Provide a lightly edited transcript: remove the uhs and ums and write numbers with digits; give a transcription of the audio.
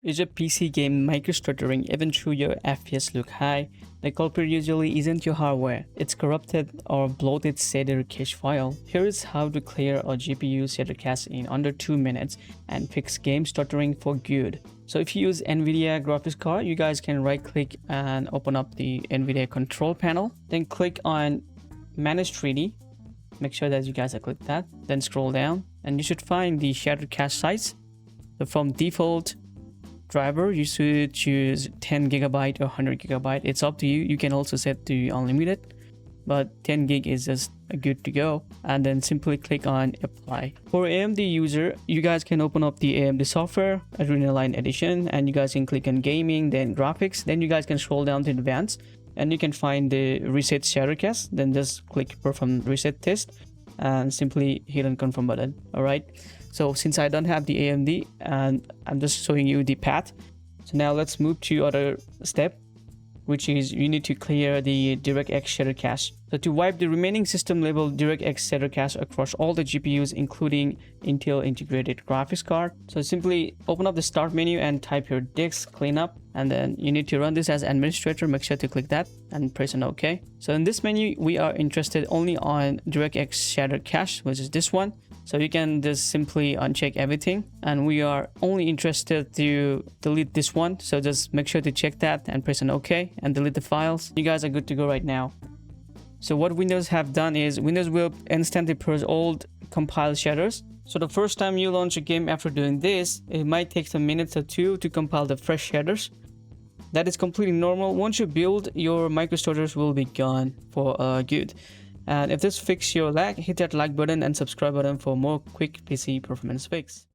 Is your PC game micro-stuttering even though your FPS look high? The culprit usually isn't your hardware, it's corrupted or bloated shader cache file. Here is how to clear a GPU shader cache in under 2 minutes and fix game stuttering for good. So if you use Nvidia graphics card, you guys can right click and open up the Nvidia control panel. Then click on Manage 3D. Make sure that you guys have clicked that. Then scroll down and you should find the shader cache size. So from default driver, you should choose 10 gigabyte or 100 gigabyte. It's up to you. You can also set to unlimited, but 10 gig is just good to go. And then simply click on apply. For AMD user, you guys can open up the AMD software Adrenaline edition, and you guys can click on gaming, then graphics. Then you guys can scroll down to advanced and you can find the reset shader cache. Then just click perform reset test and simply hit on confirm button. All right, so since I don't have the AMD and I'm just showing you the path, so now let's move to other step, which is you need to clear the DirectX shader cache. So to wipe the remaining system level DirectX shader cache across all the GPUs, including Intel integrated graphics card, so simply open up the start menu and type your disk cleanup, and then you need to run this as administrator. Make sure to click that and press on OK. So in this menu, we are interested only on DirectX shader cache, which is this one. So you can just simply uncheck everything, and we are only interested to delete this one. So just make sure to check that and press on OK and delete the files. You guys are good to go right now. So what Windows have done is Windows will instantly purge old compiled shaders. So the first time you launch a game after doing this, it might take some minutes or two to compile the fresh shaders. That is completely normal. Once you build, your microstutters will be gone for good. And if this fixes your lag, hit that like button and subscribe button for more quick PC performance fix.